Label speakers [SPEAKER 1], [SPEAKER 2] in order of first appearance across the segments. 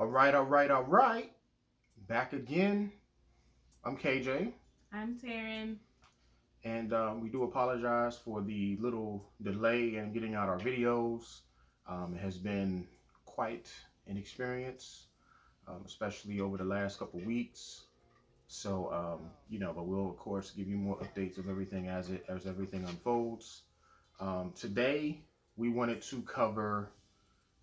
[SPEAKER 1] All right, all right, all right. Back again. I'm KJ.
[SPEAKER 2] I'm Taryn.
[SPEAKER 1] And we do apologize for the little delay in getting out our videos. It has been quite an experience, especially over the last couple weeks. So, but we'll of course give you more updates of everything as everything unfolds. Today, we wanted to cover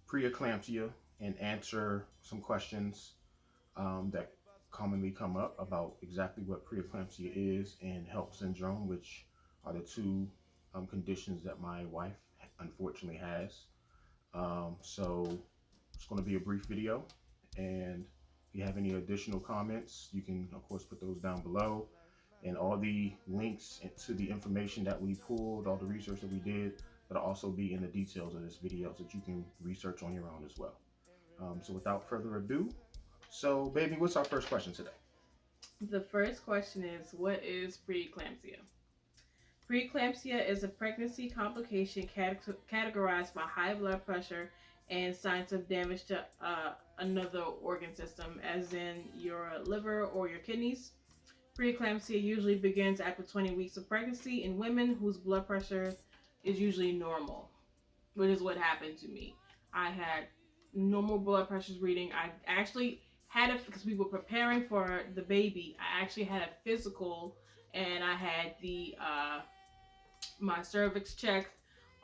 [SPEAKER 1] preeclampsia and answer some questions that commonly come up about exactly what preeclampsia is and HELLP syndrome, which are the two conditions that my wife unfortunately has. So it's going to be a brief video, and if you have any additional comments, you can of course put those down below. And all the links to the information that we pulled, all the research that we did, that'll also be in the details of this video so that you can research on your own as well. So without further ado, so baby, what's our first question today?
[SPEAKER 2] The first question is, what is preeclampsia? Preeclampsia is a pregnancy complication categorized by high blood pressure and signs of damage to another organ system, as in your liver or your kidneys. Preeclampsia usually begins after 20 weeks of pregnancy in women whose blood pressure is usually normal, which is what happened to me. I had normal blood pressures reading. I actually had it because we were preparing for the baby. I actually had a physical, and I had the my cervix checked.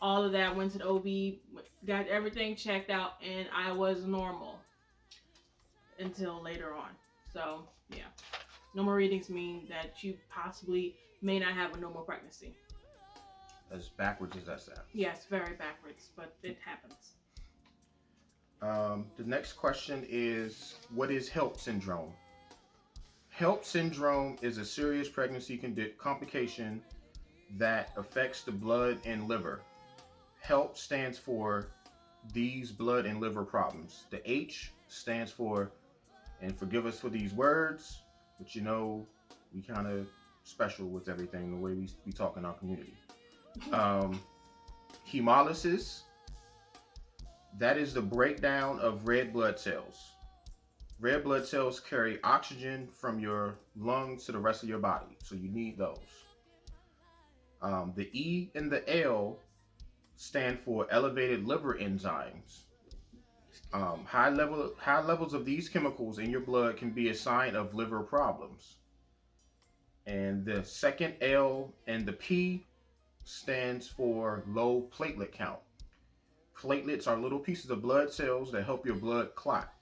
[SPEAKER 2] All of that, went to the OB, got everything checked out, and I was normal until later on. So yeah, normal readings mean that you possibly may not have a normal pregnancy.
[SPEAKER 1] As backwards as that sounds.
[SPEAKER 2] Yes, very backwards, but it happens.
[SPEAKER 1] The next question is, what is HELLP syndrome? HELLP syndrome is a serious pregnancy complication that affects the blood and liver. HELLP stands for these blood and liver problems. The H stands for, and forgive us for these words, but we kind of special with everything, the way we talk in our community. Hemolysis, that is the breakdown of red blood cells. Red blood cells carry oxygen from your lungs to the rest of your body, so you need those. The E and the L stand for elevated liver enzymes. High levels of these chemicals in your blood can be a sign of liver problems. And the second L and the P stands for low platelet count. Platelets are little pieces of blood cells that help your blood clot.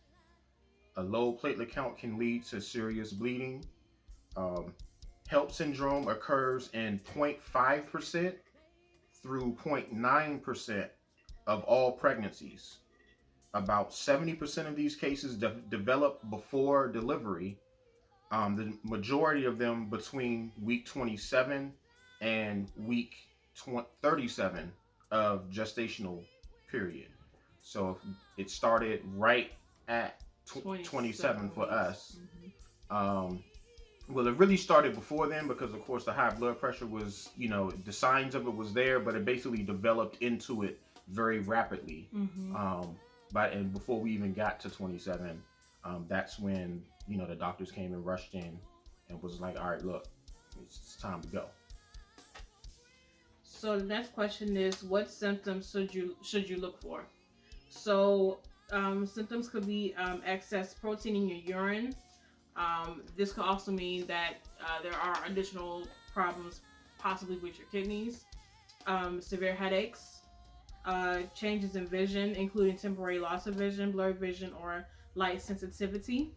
[SPEAKER 1] A low platelet count can lead to serious bleeding. HELLP syndrome occurs in 0.5% through 0.9% of all pregnancies. About 70% of these cases develop before delivery. The majority of them between week 27 and week 37 of gestational period. So if it started right at 27 for us. Well, it really started before then because, of course, the high blood pressure was, the signs of it was there, but it basically developed into it very rapidly. And before we even got to 27, that's when, the doctors came and rushed in and was like, all right, look, it's time to go.
[SPEAKER 2] So the next question is, what symptoms should you look for? So symptoms could be excess protein in your urine. This could also mean that there are additional problems possibly with your kidneys, severe headaches, changes in vision, including temporary loss of vision, blurred vision, or light sensitivity.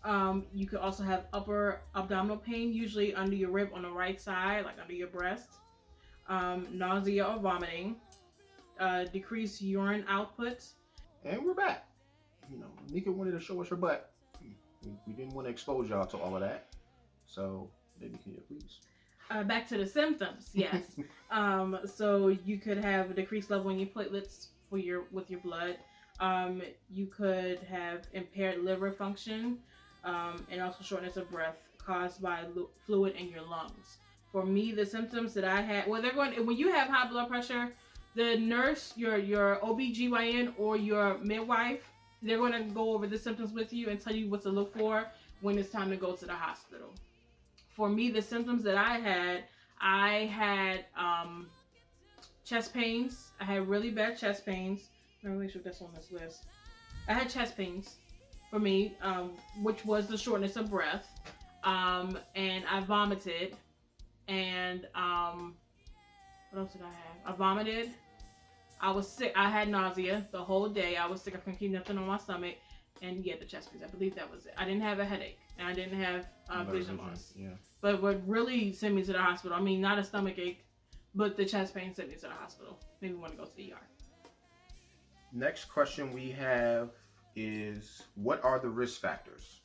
[SPEAKER 2] You could also have upper abdominal pain, usually under your rib on the right side, like under your breast, nausea or vomiting, decreased urine output.
[SPEAKER 1] And we're back. Nika wanted to show us her butt. We didn't want to expose y'all to all of that. So, baby, can you please?
[SPEAKER 2] Back to the symptoms, yes. So you could have a decreased level in your platelets with your blood. You could have impaired liver function, and also shortness of breath caused by fluid in your lungs. For me, the symptoms that I had, when you have high blood pressure, the nurse, your OBGYN or your midwife they're going to go over the symptoms with you and tell you what to look for when it's time to go to the hospital. For me, the symptoms that I had chest pains. I had really bad chest pains. Let me make sure that's on this list. I had chest pains for me, which was the shortness of breath. And I vomited. And what else did I have? I vomited. I was sick. I had nausea the whole day. I was sick. I couldn't keep nothing on my stomach. And yeah, the chest pains. I believe that was it. I didn't have a headache. And I didn't have vision loss.
[SPEAKER 1] Yeah.
[SPEAKER 2] But what really sent me to the hospital, I mean, not a stomach ache, but the chest pain sent me to the hospital. Maybe want to go to the ER.
[SPEAKER 1] Next question we have is, what are the risk factors?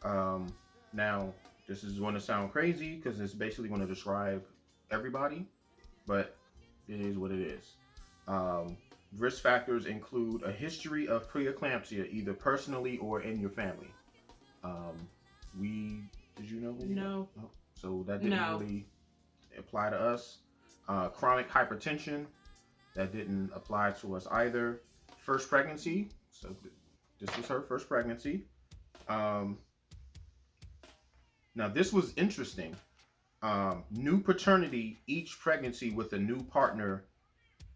[SPEAKER 1] Now, this is going to sound crazy because it's basically going to describe everybody, but it is what it is. Risk factors include a history of preeclampsia, either personally or in your family. Did you know?
[SPEAKER 2] No.
[SPEAKER 1] Oh, so that didn't really apply to us. Chronic hypertension, that didn't apply to us either. First pregnancy, so this was her first pregnancy. Now this was interesting. New paternity, each pregnancy with a new partner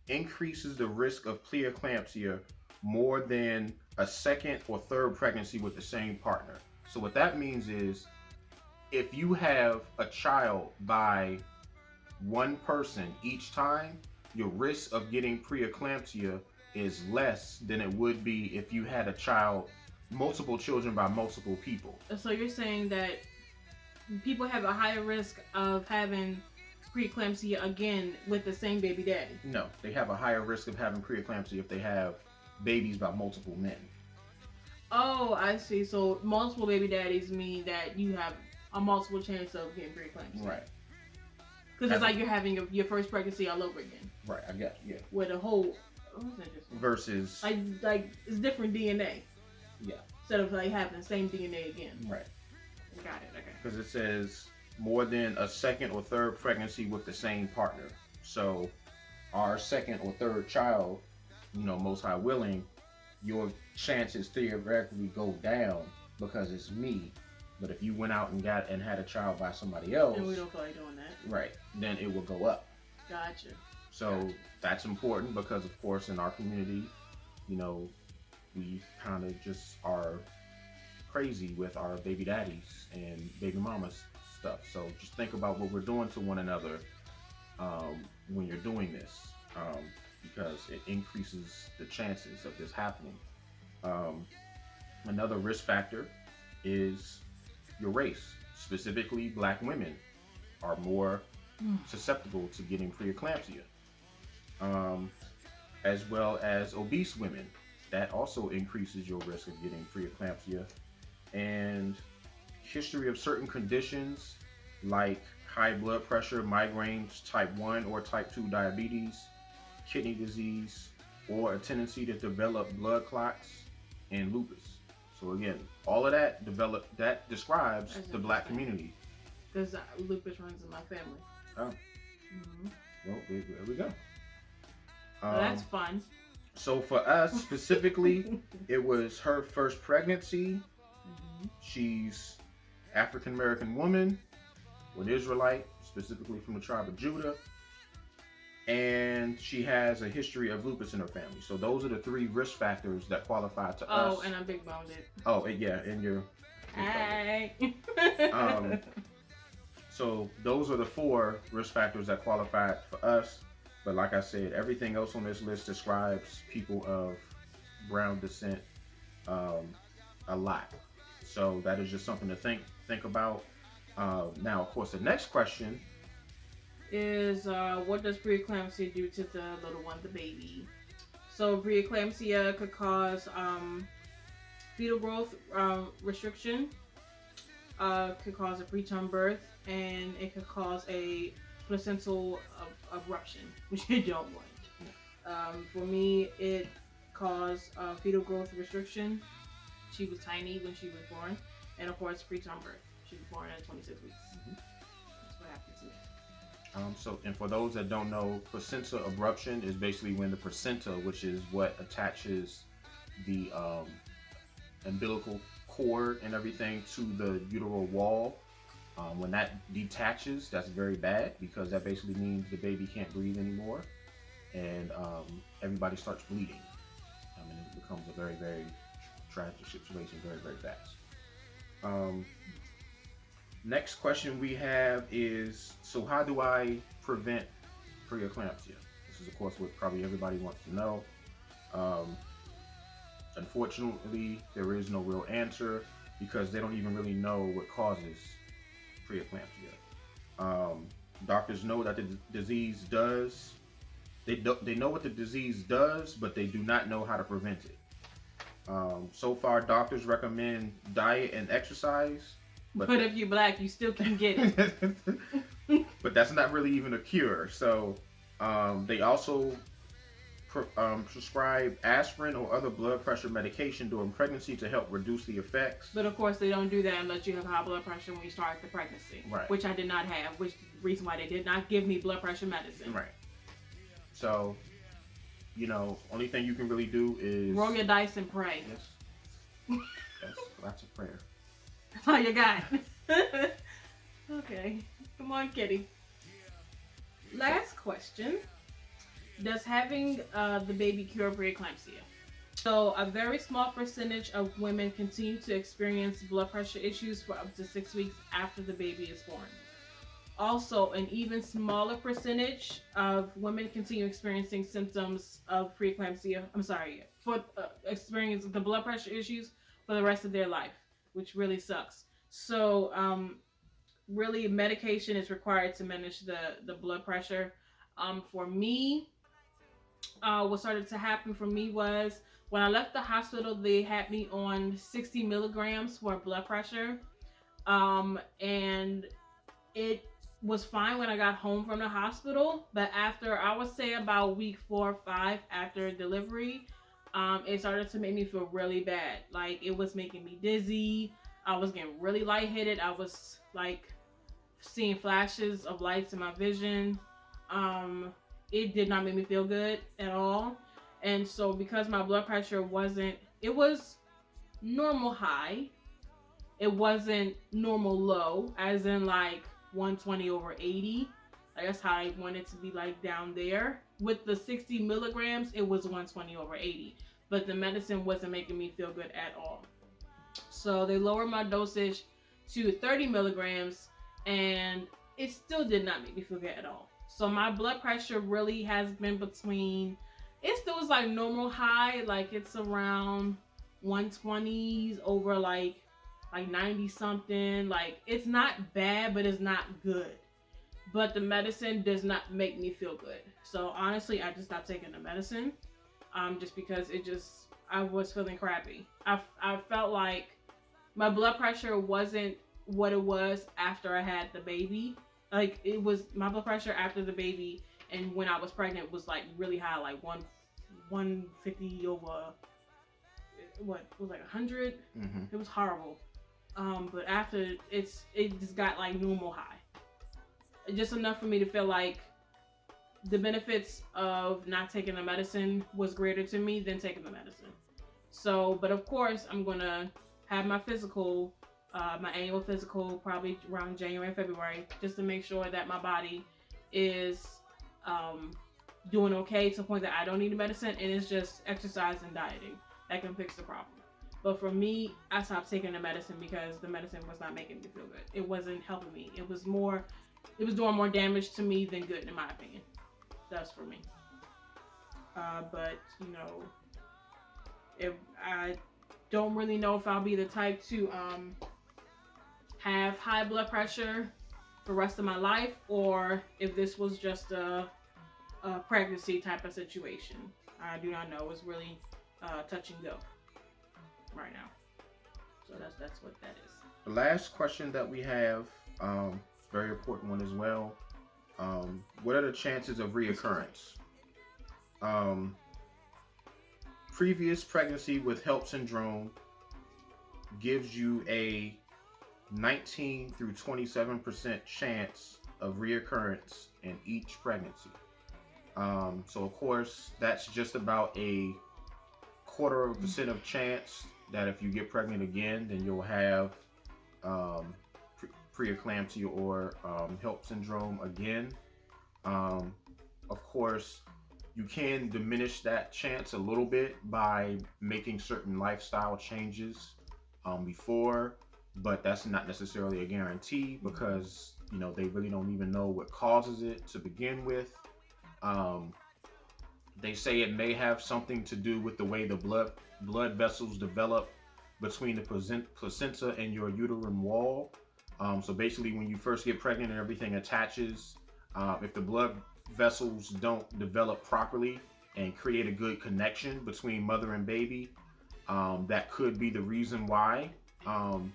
[SPEAKER 1] increases the risk of preeclampsia more than a second or third pregnancy with the same partner. So what that means is, if you have a child by one person each time, your risk of getting preeclampsia is less than it would be if you had a child, multiple children by multiple people.
[SPEAKER 2] So you're saying that people have a higher risk of having preeclampsia again with the same baby daddy?
[SPEAKER 1] No, they have a higher risk of having preeclampsia if they have babies by multiple men.
[SPEAKER 2] Oh, I see. So multiple baby daddies mean that you have a multiple chance of getting preeclampsia.
[SPEAKER 1] Right.
[SPEAKER 2] Because it's like you're having your first pregnancy all over again.
[SPEAKER 1] Right, I got you. Yeah.
[SPEAKER 2] With a whole...
[SPEAKER 1] Versus...
[SPEAKER 2] Like it's different DNA.
[SPEAKER 1] Yeah.
[SPEAKER 2] Instead of like having the same DNA again.
[SPEAKER 1] Right.
[SPEAKER 2] Got it, okay.
[SPEAKER 1] Because it says more than a second or third pregnancy with the same partner. So our second or third child, most high willing, your chances theoretically go down because it's me. But if you went out and had a child by somebody else,
[SPEAKER 2] and we don't feel like doing that,
[SPEAKER 1] right, then it will go up.
[SPEAKER 2] Gotcha.
[SPEAKER 1] So that's important because, of course, in our community, we kind of just are crazy with our baby daddies and baby mamas stuff. So just think about what we're doing to one another when you're doing this, because it increases the chances of this happening. Another risk factor is your race. Specifically, Black women are more susceptible to getting preeclampsia, as well as obese women. That also increases your risk of getting preeclampsia. And history of certain conditions like high blood pressure, migraines, type 1 or type 2 diabetes, kidney disease, or a tendency to develop blood clots, and lupus. So again, all of that describes the Black community.
[SPEAKER 2] Because lupus runs in my family.
[SPEAKER 1] Oh.
[SPEAKER 2] Mm-hmm.
[SPEAKER 1] Well, there we go.
[SPEAKER 2] Well, that's fun.
[SPEAKER 1] So for us specifically, it was her first pregnancy.
[SPEAKER 2] Mm-hmm.
[SPEAKER 1] She's African American woman with Israelite, specifically from the tribe of Judah. And she has a history of lupus in her family. So those are the three risk factors that qualify to us.
[SPEAKER 2] Oh, and I'm big boned.
[SPEAKER 1] Oh, yeah, and you're...
[SPEAKER 2] Hey.
[SPEAKER 1] So those are the four risk factors that qualify for us. But like I said, everything else on this list describes people of brown descent a lot. So that is just something to think about. Now, of course, the next question
[SPEAKER 2] is what does preeclampsia do to the little one, the baby? So preeclampsia could cause fetal growth restriction, could cause a preterm birth, and it could cause a placental abruption, which you don't want. For me, it caused fetal growth restriction. She was tiny when she was born, and of course, preterm birth. She was born at 26 weeks. Mm-hmm. That's what happened to me.
[SPEAKER 1] And for those that don't know, placenta abruption is basically when the placenta, which is what attaches the umbilical cord and everything to the uteral wall. When that detaches, that's very bad because that basically means the baby can't breathe anymore, and everybody starts bleeding. I mean, it becomes a very, very tragic situation very, very fast. Um, Next question we have is, so how do I prevent preeclampsia? This is, of course, what probably everybody wants to know. Um, Unfortunately, there is no real answer because they don't even really know what causes preeclampsia. Um, Doctors know that the disease does. They know what the disease does, but they do not know how to prevent it. So far, doctors recommend diet and exercise,
[SPEAKER 2] but if you're black, you still can get it.
[SPEAKER 1] but that's not really even a cure. So they also prescribe aspirin or other blood pressure medication during pregnancy to help reduce the effects.
[SPEAKER 2] But of course, they don't do that unless you have high blood pressure when you start the pregnancy,
[SPEAKER 1] right?
[SPEAKER 2] Which I did not have, which is the reason why they did not give me blood pressure medicine.
[SPEAKER 1] Right. So, only thing you can really do is
[SPEAKER 2] roll your dice and pray.
[SPEAKER 1] Yes. Yes. Lots of prayer.
[SPEAKER 2] That's all you got. Okay. Come on, kitty. Last question. Does having the baby cure preeclampsia? So, a very small percentage of women continue to experience blood pressure issues for up to 6 weeks after the baby is born. Also, an even smaller percentage of women continue experiencing symptoms of preeclampsia. Experience the blood pressure issues for the rest of their life, which really sucks. So, really, medication is required to manage the blood pressure. For me, what started to happen for me was when I left the hospital, they had me on 60 milligrams for blood pressure. And it was fine when I got home from the hospital, but after, I would say about week 4 or 5 after delivery, it started to make me feel really bad. Like, it was making me dizzy. I was getting really lightheaded. I was like seeing flashes of lights in my vision. It did not make me feel good at all. And so because my blood pressure it was normal high. It wasn't normal low, as in like 120/80. Like, that's how I want it to be, like down there. With the 60 milligrams, it was 120/80. But the medicine wasn't making me feel good at all. So they lowered my dosage to 30 milligrams, and it still did not make me feel good at all. So my blood pressure really has been it still was like normal high, like it's around 120s over like 90 something. Like, it's not bad, but it's not good. But the medicine does not make me feel good. So honestly, I just stopped taking the medicine. Just because I was feeling crappy. I felt like my blood pressure wasn't what it was after I had the baby. Like, it was, my blood pressure after the baby and when I was pregnant was like really high, like 150 over, what was like 100.
[SPEAKER 1] Mm-hmm.
[SPEAKER 2] It was horrible. But after, it just got like normal high. Just enough for me to feel like the benefits of not taking the medicine was greater to me than taking the medicine. So, but of course, I'm gonna have my physical, my annual physical, probably around January, February, just to make sure that my body is doing okay to the point that I don't need the medicine, and it's just exercise and dieting that can fix the problem. But for me, I stopped taking the medicine because the medicine was not making me feel good. It wasn't helping me. It was doing more damage to me than good, in my opinion. That's for me. But, if I don't really know if I'll be the type to have high blood pressure for the rest of my life, or if this was just a pregnancy type of situation. I do not know. It's really touch and go right now. So that's what that is.
[SPEAKER 1] The last question that we have, very important one as well. What are the chances of reoccurrence? Previous pregnancy with HELLP syndrome gives you a 19 through 27% chance of reoccurrence in each pregnancy. So of course, that's just about a 1/4% of chance that if you get pregnant again, then you'll have preeclampsia or HELP syndrome again. Of course, you can diminish that chance a little bit by making certain lifestyle changes before, but that's not necessarily a guarantee because they really don't even know what causes it to begin with. Um, they say it may have something to do with the way the blood vessels develop between the placenta and your uterine wall. So basically, when you first get pregnant and everything attaches, if the blood vessels don't develop properly and create a good connection between mother and baby, that could be the reason why.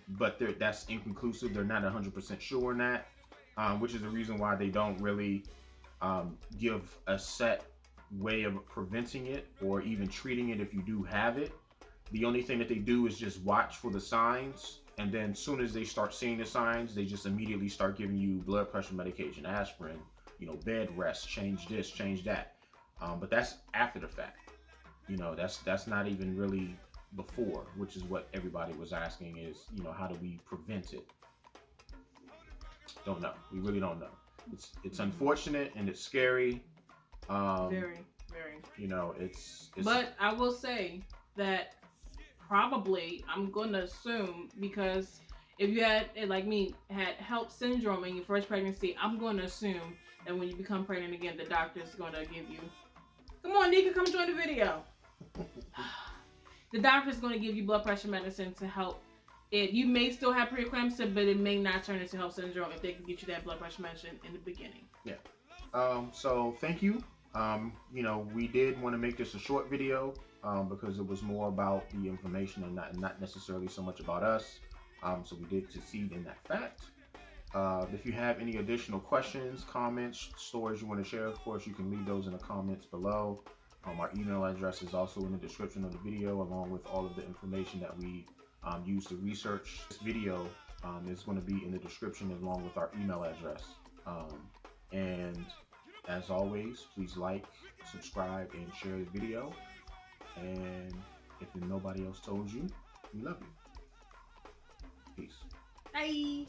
[SPEAKER 1] But that's inconclusive. They're not 100% sure on that, which is the reason why they don't really give a set way of preventing it or even treating it if you do have it. The only thing that they do is just watch for the signs, and then as soon as they start seeing the signs, they just immediately start giving you blood pressure medication, aspirin, bed rest, change this, change that. But that's after the fact. That's not even really before, which is what everybody was asking is, how do we prevent it? Don't know. We really don't know. It's unfortunate and it's scary.
[SPEAKER 2] Very, very.
[SPEAKER 1] It's.
[SPEAKER 2] But I will say that probably I'm going to assume because if you had, like me, had HELP syndrome in your first pregnancy, I'm going to assume that when you become pregnant again, the doctor's going to give you. Come on, Nika, come join the video. The doctor's going to give you blood pressure medicine to help it. You may still have preeclampsia, but it may not turn into HELP syndrome if they can get you that blood pressure medicine in the beginning.
[SPEAKER 1] Yeah. So thank you. We did want to make this a short video because it was more about the information and not necessarily so much about us. So we did succeed in that fact. If you have any additional questions, comments, stories you want to share, of course, you can leave those in the comments below. Our email address is also in the description of the video, along with all of the information that we use to research this video. Is going to be in the description along with our email address. And as always, please like, subscribe, and share the video. And if nobody else told you, we love you. Peace.
[SPEAKER 2] Bye.